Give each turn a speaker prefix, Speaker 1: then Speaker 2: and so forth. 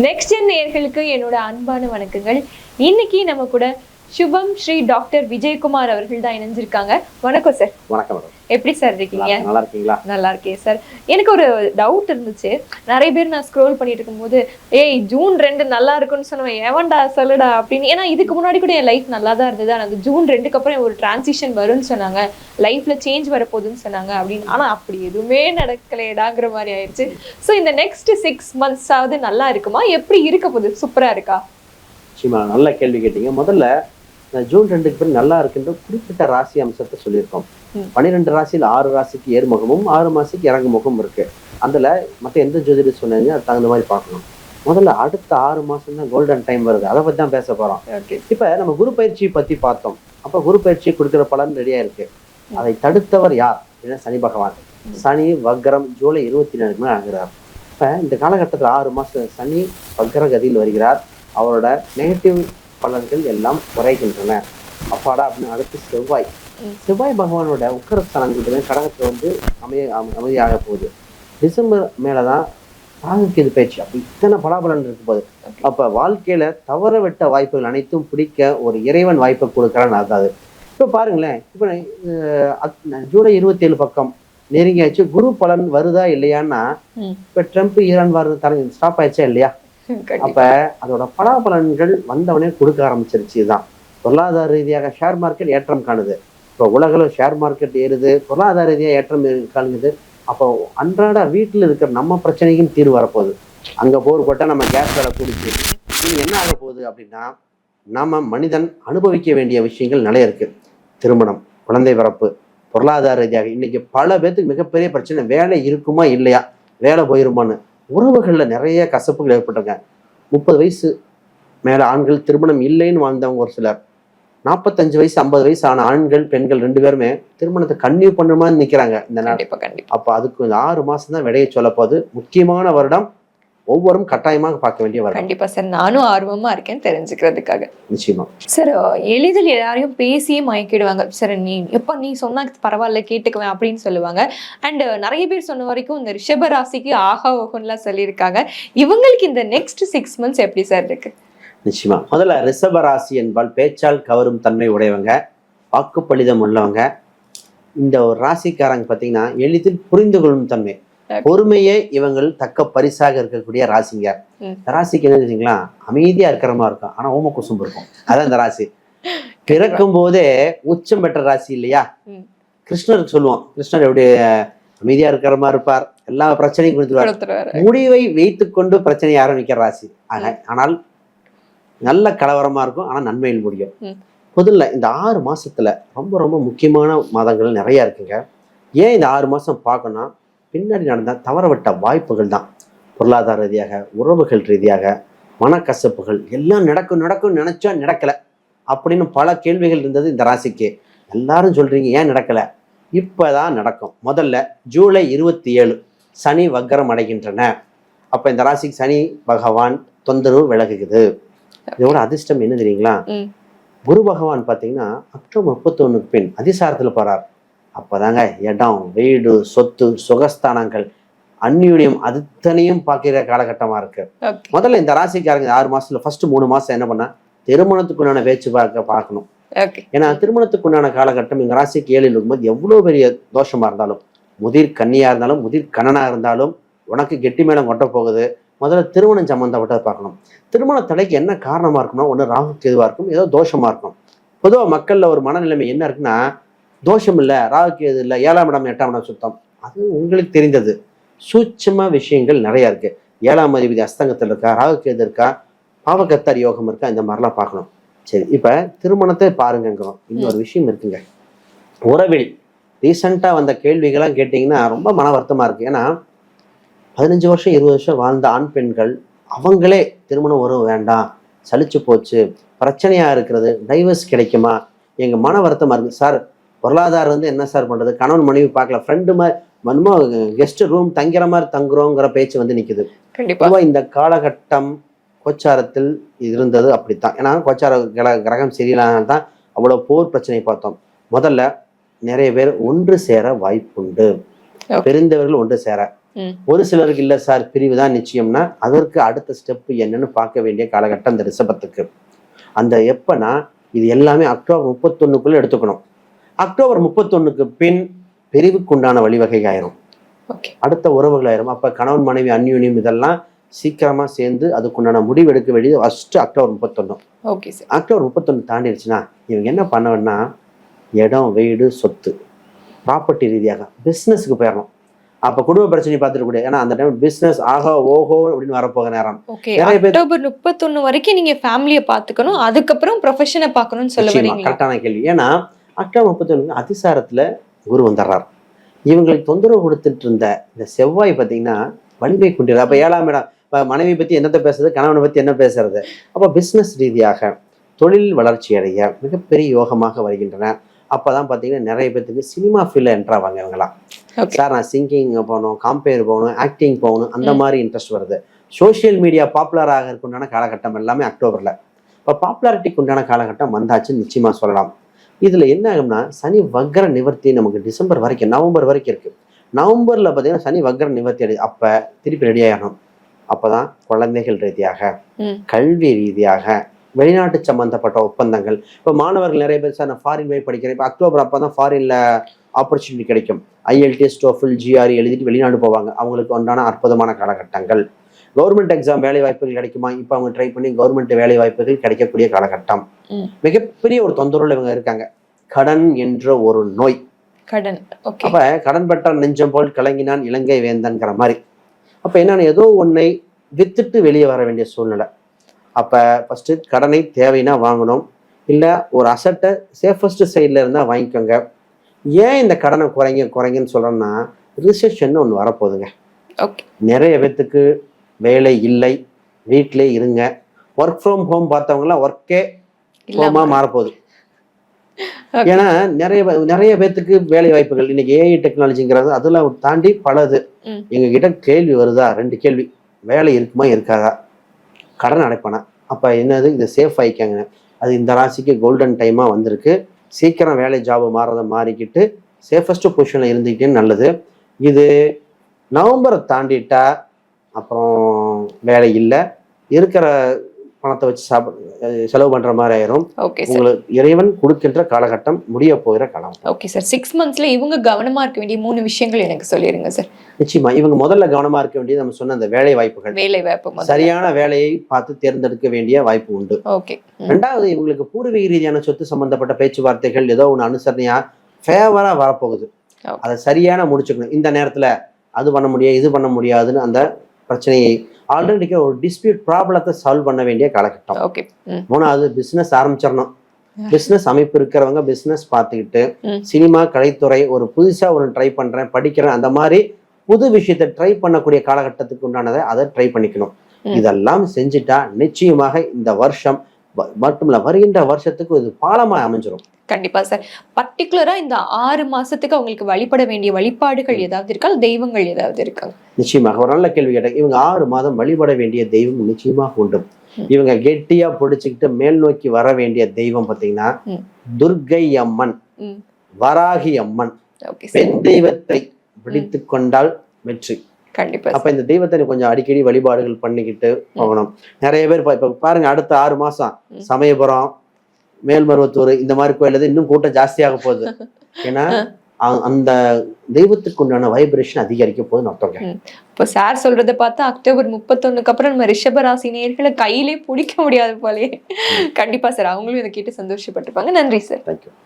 Speaker 1: Next gen நேயர்களுக்கு என்னோட அன்பான வணக்கங்கள். இன்னைக்கு நம்ம கூட சுபம் ஸ்ரீ டாக்டர் விஜயகுமார் அவர்கள் தான் இணைஞ்சிருக்காங்க. வணக்கம் சார்.
Speaker 2: வணக்கம்.
Speaker 1: எப்படி சார் இருக்கீங்க?
Speaker 2: நல்லா இருக்கீங்களா?
Speaker 1: நல்லா இருக்கேன் சார். எனக்கு ஒரு டவுட் இருந்துச்சு. நிறைய பேர் நான் ஸ்க்ரோல் பண்ணிட்டு இருக்கும்போது ஜூன் 2 நல்லா இருக்குன்னு சொன்னேன், எவன்டா சொல்லுடா அப்படின்னு. ஏன்னா இதுக்கு முன்னாடி கூட என் லைஃப் நல்லா தான் இருந்தது. ஆனால் ஜூன் 2க்கு அப்புறம் ஒரு டிரான்சிஷன் வரும்னு சொன்னாங்க, லைஃப்ல சேஞ்ச் வரப்போகுதுன்னு சொன்னாங்க அப்படின்னு. ஆனால் அப்படி எதுவுமே நடக்கலைடாங்கிற மாதிரி ஆயிடுச்சு. ஸோ இந்த நெக்ஸ்ட் 6 months ஆவது நல்லா இருக்குமா, எப்படி இருக்க போகுது? சூப்பரா இருக்கா?
Speaker 2: நிச்சயமா நல்ல கேள்வி கேட்டீங்க. முதல்ல ஜூன் 2க்கு பிறகு நல்லா இருக்குன்ற குறிப்பிட்ட ராசி அம்சத்தை சொல்லியிருக்கோம். 12 ராசியில் 6 ராசிக்கு ஏறுமுகமும் 6 மாசிக்கு இறங்கு முகமும் இருக்கு. அதுல மற்ற எந்த ஜோதிடர் சொன்னீங்க அது தகுந்த மாதிரி பார்க்கணும். முதல்ல அடுத்த 6 மாசம் தான் கோல்டன் டைம் வருது, அதை பத்தி தான் பேச போறோம். இப்ப நம்ம குரு பயிற்சியை பத்தி பார்த்தோம். அப்ப குரு பயிற்சியை கொடுக்கிற பலன் ரெடியா இருக்கு. அதை தடுத்தவர் யார்? சனி பகவான். சனி வக்ரம் ஜூலை 24 ஆகிறார். இப்ப இந்த காலகட்டத்தில் 6 மாசம் சனி வக்ர கதியில் வருகிறார். அவரோட நெகட்டிவ் பலன்கள் எல்லாம் குறைகின்றன. அப்பாடா அப்படின்னு. அடுத்து செவ்வாய் பகவானோட உக்கரஸ்தானங்கள் கடகத்துல வந்து அமைதியாக போகுது. டிசம்பர் மேலதான் ராகுக்கு இது பயிற்சி. அப்ப இத்தனை பலாபலன் இருக்கும் போது அப்ப வாழ்க்கையில தவற விட்ட வாய்ப்புகள் அனைத்தும் பிடிக்க ஒரு இறைவன் வாய்ப்பை கொடுக்குறான்னு அதாவது. இப்ப பாருங்களேன், இப்ப ஜூலை 27 பக்கம் நெருங்கியாச்சு. குரு பலன் வருதா இல்லையான்னா இப்ப ட்ரம்ப் ஈரான் வார் ஸ்டாப் ஆயிடுச்சா இல்லையா? அப்ப அதோட பலாபலன்கள் வந்தவனே கொடுக்க ஆரம்பிச்சிருச்சு. தான் பொருளாதார ரீதியாக ஷேர் மார்க்கெட் ஏற்றம் காணுது. இப்போ உலகில் ஷேர் மார்க்கெட் ஏறுது, பொருளாதார ரீதியாக ஏற்றம் காணுது. அப்போ அன்றாட வீட்டில் இருக்கிற நம்ம பிரச்சனைக்கும் தீர்வு வரப்போகுது. அங்கே போர் போட்டால் நம்ம கேஸ் வேலை குடிச்சு இது என்ன ஆக போகுது அப்படின்னா, நம்ம மனிதன் அனுபவிக்க வேண்டிய விஷயங்கள் நிறைய இருக்கு. திருமணம், குழந்தை பிறப்பு, பொருளாதார ரீதியாக இன்னைக்கு பல பேர்த்துக்கு மிகப்பெரிய பிரச்சனை வேலை இருக்குமா இல்லையா, வேலை போயிருமான்னு. உறவுகள்ல நிறைய கசப்புகள் ஏற்பட்டிருங்க. 30 வயசு மேல ஆண்கள் திருமணம் இல்லைன்னு வாழ்ந்தவங்க ஒரு சிலர். 45 வயசு 50 வயசு ஆன ஆண்கள் பெண்கள் 2 பேருமே திருமணத்தை கன்னியூ பண்ணுமான்னு நிக்கிறாங்க இந்த நாள். அப்ப அதுக்கு 6 மாசம் தான் விடையை சொல்ல போது. முக்கியமான வருடம், ஒவ்வொரும் கட்டாயமாக பார்க்க வேண்டிய வருடம்.
Speaker 1: கண்டிப்பா சார், நானும் ஆர்வமா இருக்கேன் தெரிஞ்சுக்கிறதுக்காக.
Speaker 2: நிச்சயமா
Speaker 1: சார். எளிதில் எல்லாரையும் பேசியே மயக்கிடுவாங்க. சார் நீ சொன்னா பரவாயில்ல கேட்டுக்குவேன் அப்படின்னு சொல்லுவாங்க. அண்ட் நிறைய பேர் சொன்ன வரைக்கும் இந்த ரிஷப ராசிக்கு ஆஹா ஓகன்லாம் சொல்லியிருக்காங்க. இவங்களுக்கு இந்த நெக்ஸ்ட் 6 months எப்படி சார் இருக்கு?
Speaker 2: நிச்சயமா முதல்ல ரிஷப ராசி என்பால் பேச்சால் கவரும் தன்மை உடையவங்க, வாக்குப்பளிதம் உள்ளவங்க. இந்த ஒரு ராசிக்காரங்க பார்த்தீங்கன்னா எளிதில் புரிந்து கொள்ளும் தன்மை, பொறுமையே இவங்கள் தக்க பரிசாக இருக்கக்கூடிய ராசிங்க. ராசிக்கு என்ன தெரியுங்களா, அமைதியா இருக்கிற மாதிரி இருக்கும், ஆனா ஓம குசும்பு இருக்கும். அதான் இந்த ராசி. பிறக்கும் போதே உச்சம் பெற்ற ராசி இல்லையா? கிருஷ்ணருக்கு சொல்லுவோம், கிருஷ்ணர் எப்படி அமைதியா இருக்கிற மாதிரி இருப்பார், எல்லா பிரச்சனையும் கொடுத்துருவார். முடிவை வைத்துக்கொண்டு பிரச்சனையை ஆரம்பிக்கிற ராசி. ஆனால் நல்ல கலவரமா இருக்கும், ஆனா நன்மையில் முடியும். பொதுல இந்த 6 மாசத்துல ரொம்ப ரொம்ப முக்கியமான மாதங்கள் நிறைய இருக்குங்க. ஏன் இந்த 6 மாசம் பார்க்கணும், பின்னாடி நடந்த தவறவிட்ட வாய்ப்புகள் தான். பொருளாதார ரீதியாக, உறவுகள் ரீதியாக, மனக்கசப்புகள் எல்லாம் நடக்கும் நினைச்சா நடக்கல அப்படின்னு பல கேள்விகள் இருந்தது இந்த ராசிக்கு. எல்லாரும் சொல்றீங்க ஏன் நடக்கல, இப்பதான் நடக்கும். முதல்ல ஜூலை 27 சனி வக்ரம் அடைகின்றன. அப்ப இந்த ராசிக்கு சனி பகவான் தொந்தரவு விலகுது. இதோட அதிர்ஷ்டம் என்ன தெரியுங்களா, குரு பகவான் பாத்தீங்கன்னா அக்டோபர் 31க்கு பின் அதிசாரத்துல போறார். அப்பதாங்க இடம், வீடு, சொத்து, சுகஸ்தானங்கள், அந்யூன்யம் அத்தனையும் பார்க்கிற காலகட்டமா இருக்கு. முதல்ல இந்த ராசிக்காரங்க 6 மாசத்துல ஃபர்ஸ்ட் 3 மாசம் என்ன பண்ணா, திருமணத்துக்குண்டான பேச்சு பார்க்கணும். ஏன்னா திருமணத்துக்குண்டான காலகட்டம் எங்க ராசிக்கு 7 இருக்கும்போது எவ்வளவு பெரிய தோஷமா இருந்தாலும், முதிர் கன்னியா இருந்தாலும் முதிர் கண்ணனா இருந்தாலும் உனக்கு கெட்டி மேளம் கொட்ட போகுது. முதல்ல திருமணம் சம்பந்தப்பட்டதை பார்க்கணும். திருமண தடைக்கு என்ன காரணமா இருக்கும்னா, ஒண்ணு ராகு கேதுவா இருக்கும், ஏதோ தோஷமா இருக்கும். பொதுவாக மக்கள்ல ஒரு மனநிலைமை என்ன இருக்குன்னா, தோஷம் இல்லை, ராகு கேது இல்லை, 7ஆம் இடம் 8ஆம் இடம் சுத்தம். அது உங்களுக்கு தெரிந்தது. சூட்சம விஷயங்கள் நிறைய இருக்கு. 7ஆம் அதிபதி அஸ்தங்கத்தில் இருக்கா, ராகு கேது இருக்கா, பாவகத்தார் யோகம் இருக்கா, இந்த மாதிரிலாம் பார்க்கணும். சரி, இப்ப திருமணத்தை பாருங்கிறோம். இன்னொரு விஷயம் இருக்குங்க, உறவில் ரீசெண்டா வந்த கேள்விகள்லாம் கேட்டீங்கன்னா ரொம்ப மன வருத்தமா இருக்கு. ஏன்னா 15 வருஷம் 20 வருஷம் வாழ்ந்த ஆண் பெண்கள் அவங்களே திருமணம் உறவு வேண்டாம், சலிச்சு போச்சு, பிரச்சனையா இருக்கிறது, டைவர்ஸ் கிடைக்குமா, எங்க மன வருத்தமா இருக்கு சார். பொருளாதாரம் வந்து என்ன சார் பண்றது, கணவன் மனைவி பார்க்கல, ஃப்ரெண்டு மாதிரி கெஸ்ட் ரூம் தங்கிற மாதிரி தங்குறோங்கிற பேச்சு வந்து நிக்குது. கண்டிப்பா இந்த காலகட்டம் கோச்சாரத்தில் இருந்தது அப்படித்தான். ஏன்னா கோச்சார கிரகம் சரியில்லாதான் தான் அவ்வளவு போர் பிரச்சனை பார்த்தோம். முதல்ல நிறைய பேர் ஒன்று சேர வாய்ப்புண்டு, பெருந்தவர்கள் ஒன்று சேர. ஒரு சிலருக்கு இல்ல சார் பிரிவு தான் நிச்சயம்னா அதற்கு அடுத்த ஸ்டெப் என்னன்னு பார்க்க வேண்டிய காலகட்டம் இந்த ரிஷபத்துக்கு. அந்த எப்பன்னா இது எல்லாமே அக்டோபர் 31க்குள்ள எடுத்துக்கணும். அக்டோபர் 31க்கு பின் பிரிவுக்கு உண்டான வழிவகை ஆயிரும், அடுத்த உறவுகள் ஆயிரும். அப்ப கணவன் மனைவி அந்யூன்யம் இதெல்லாம் சீக்கிரமா சேர்ந்து அதுக்குண்டான முடிவு எடுக்க வேண்டியது ஃபர்ஸ்ட் அக்டோபர் 31. அக்டோபர் 31 தாண்டிடுச்சுன்னா இவங்க என்ன பண்ணணும்னா இடம் வீடு சொத்து ப்ராப்பர்ட்டி ரீதியாக பிசினஸ்க்கு போயிடணும். அப்ப குடும்ப பிரச்சனை பார்த்துட்டு கூட, ஏன்னா அந்த டைம் பிசினஸ் ஆகோ ஓஹோ அப்படின்னு வரப்போக நேரம்.
Speaker 1: அக்டோபர் 31 வரைக்கும் நீங்க ஃபேமிலியை பாத்துக்கணும், அதுக்கப்புறம் ப்ரொஃபஷனை பார்க்கணும்னு சொல்லுவீங்க.
Speaker 2: கரெக்டான கேள்வி. ஏன்னா அக்டோபர் 31 அதிசாரத்துல குரு வந்துடுறார். இவங்களுக்கு தொந்தரவு கொடுத்துட்டு இருந்த இந்த செவ்வாய் பார்த்தீங்கன்னா வலிமை கொண்டிரு. அப்ப 7ஆம் இடம், இப்ப மனைவி பத்தி என்னத்தை பேசுறது, கணவனை பத்தி என்ன பேசுறது. அப்ப பிசினஸ் ரீதியாக தொழில் வளர்ச்சி அடைய மிகப்பெரிய யோகமாக வருகின்றன. அப்பதான் பாத்தீங்கன்னா நிறைய பேருக்கு சினிமா ஃபீல்ட்ல என்ட்ராவாங்க இவங்கலாம். சார் நான் சிங்கிங் போகணும், காம்பேர் போகணும், ஆக்டிங் போகணும், அந்த மாதிரி இன்ட்ரெஸ்ட் வருது. சோசியல் மீடியா பாப்புலர் ஆகிறதுக்குண்டான காலகட்டம் எல்லாமே அக்டோபர்ல. இப்போ பாப்புலாரிட்டிக்கு உண்டான காலகட்டம் வந்தாச்சுன்னு நிச்சயமா சொல்லலாம். இதுல என்ன ஆகும்னா சனி வக்ர நிவர்த்தி நமக்கு டிசம்பர் வரைக்கும், நவம்பர் வரைக்கும் இருக்கு. நவம்பர்ல பாத்தீங்கன்னா சனி வக்ர நிவர்த்தி அடை, அப்ப திருப்பி ரெடி ஆகணும். அப்பதான் குழந்தைகள் ரீதியாக கல்வி ரீதியாக வெளிநாட்டு சம்பந்தப்பட்ட ஒப்பந்தங்கள். இப்போ மாணவர்கள் நிறைய பேர் சார் நான் ஃபாரின் போய் படிக்கிறேன், இப்போ அக்டோபர் அப்பதான் ஃபாரின்ல ஆப்பர்ச்சுனிட்டி கிடைக்கும். IELTS TOEFL GRE எழுதிட்டு வெளிநாடு போவாங்க, அவங்களுக்கு உண்டான அற்புதமான காலகட்டங்கள். கவர்மெண்ட் எக்ஸாம் வேலை வாய்ப்புகள் கிடைக்குமா, இப்போ அவங்க ட்ரை பண்ணி கவர்மெண்ட் வேலை வாய்ப்புகள் கிடைக்கக்கூடிய காலகட்டம். மிகப்பெரிய ஒரு தொந்தரவுல இவங்க இருக்காங்க, கடன் என்ற ஒரு நோய்.
Speaker 1: கடன்.
Speaker 2: அப்ப கடன் பற்ற நெஞ்சம் போல் கலங்கினான் இலங்கை வேந்தன்கிற மாதிரி. அப்ப என்னன்னு ஏதோ ஒன்னை வித்துட்டு வெளியே வர வேண்டிய சூழ்நிலை. அப்ப ஃபர்ஸ்ட் கடனை தேவைன்னா வாங்கணும், இல்ல ஒரு அசட்டை சேஃபஸ்ட் சைட்ல இருந்தா வாங்கிக்கோங்க. ஏன் இந்த கடனை குறைங்கன்னு சொல்றேன்னா ரிசெஷன் ஒன்று வரப்போகுதுங்க. நிறைய பேத்துக்கு வேலை இல்லை, வீட்டிலே இருங்க. ஒர்க் ஃப்ரம் ஹோம் பார்த்தவங்கலாம் ஒர்க்கே ஹோமா மாறப்போகுது. ஏன்னா நிறைய பேத்துக்கு வேலை வாய்ப்புகள் இன்னைக்கு AI டெக்னாலஜிங்கிறது அதெல்லாம் தாண்டி பலது. எங்க கிட்ட கேள்வி வருதா, 2 கேள்வி. வேலை இருக்குமா இருக்காதா, கடன் அடைப்பானா. அப்ப என்னது இது சேஃப் ஆயிக்காங்க. அது இந்த ராசிக்கு கோல்டன் டைமா வந்திருக்கு. சீக்கிரம் வேலை ஜாபு மாறதை மாறிக்கிட்டு சேஃபஸ்ட் பொசிஷன்ல இருந்துக்கிட்டே நல்லது. இது நவம்பரை தாண்டிட்டா அப்புறம் வேலை இல்லை, இருக்கிற பணத்தை வச்சு செலவு பண்ற மாதிரி ஆயிரும். உங்களுக்கு இறைவன் கொடுக்கின்ற காலகட்டம் முடிய போகிற காலம்.
Speaker 1: ஓகே சார், 6 monthsல இவங்க கவனமா இருக்க வேண்டிய 3 விஷயங்கள் எனக்கு சொல்லிடுங்க சார்.
Speaker 2: நிச்சயமா இவங்க முதல்ல கவனமா இருக்க வேண்டியது நம்ம சொன்ன அந்த வேலை வாய்ப்புகள், சரியான வேலையை பார்த்து தேர்ந்தெடுக்க வேண்டிய வாய்ப்பு உண்டு. ரெண்டாவது இவங்களுக்கு பூர்வீக ரீதியான சொத்து சம்பந்தப்பட்ட பேச்சுவார்த்தைகள் ஏதோ ஒன்று அனுசரணையா ஃபேவரா வரப்போகுது, அதை சரியான முடிச்சுக்கணும். இந்த நேரத்துல அது பண்ண முடியாது இது பண்ண முடியாதுன்னு அந்த பிரச்சனையை ஆல்ரெடி ஒரு டிஸ்பியூட் ப்ராப்ளத்தை சால்வ் பண்ண வேண்டிய காலகட்டம். மூணாவது பிசினஸ் ஆரம்பிச்சிடணும். பிசினஸ் அமைப்பு இருக்கிறவங்க பிசினஸ் பார்த்துக்கிட்டு சினிமா கலைத்துறை ஒரு புதுசா ஒரு ட்ரை பண்றேன் படிக்கிறேன் அந்த மாதிரி புது விஷயத்தை ட்ரை பண்ணக்கூடிய காலகட்டத்துக்கு உண்டானதை அதை ட்ரை பண்ணிக்கணும். இதெல்லாம் செஞ்சுட்டா நிச்சயமாக இந்த வருஷம் மட்டுமில்ல வருகின்ற வருஷத்துக்கு இது பாலமா அமைஞ்சிடும்.
Speaker 1: கண்டிப்பா சார். பர்டிகுலரா இந்த 6 மாசத்துக்கு அவங்களுக்கு வழிபட வேண்டிய வழிபாடுகள் ஏதாவது இருக்கா, தெய்வங்கள் ஏதாவது இருக்கா?
Speaker 2: நிச்சயமாக ஒரு நல்ல கேள்வி கேட்டாங்க. இவங்க 6 மாதம் வழிபட வேண்டிய தெய்வம் நிச்சயமாக உண்டு. இவங்க கெட்டியா பிடிச்சுக்கிட்டு மேல் நோக்கி வர வேண்டிய தெய்வம் பாத்தீங்கன்னா துர்க்கை அம்மன், வராகி அம்மன். பெண் தெய்வத்தை பிடித்து கொண்டால் வெற்றி. அப்ப இந்த தெய்வத்தை கொஞ்சம் அடிக்கடி வழிபாடுகள் பண்ணிக்கிட்டு போகணும். நிறைய பேர் இப்ப பாருங்க அடுத்த 6 மாசம் சமயபுரம், மேல்மருவத்தூர் இந்த மாதிரி கோயில் இன்னும் கூட்டம் ஜாஸ்தியாக போகுது. ஏன்னா அந்த தெய்வத்துக்கு உண்டான வைப்ரேஷன் அதிகரிக்க போகுதுன்னு அர்த்தங்க.
Speaker 1: இப்போ சார் சொல்றதை பார்த்தா அக்டோபர் 31க்கு அப்புறம் நம்ம ரிஷபராசி நேயர்களை கையிலே பிடிக்க முடியாது போலே. கண்டிப்பா சார், அவங்களும் இதை கேட்டு சந்தோஷப்பட்டிருப்பாங்க. நன்றி சார்.
Speaker 2: தேங்க்யூ.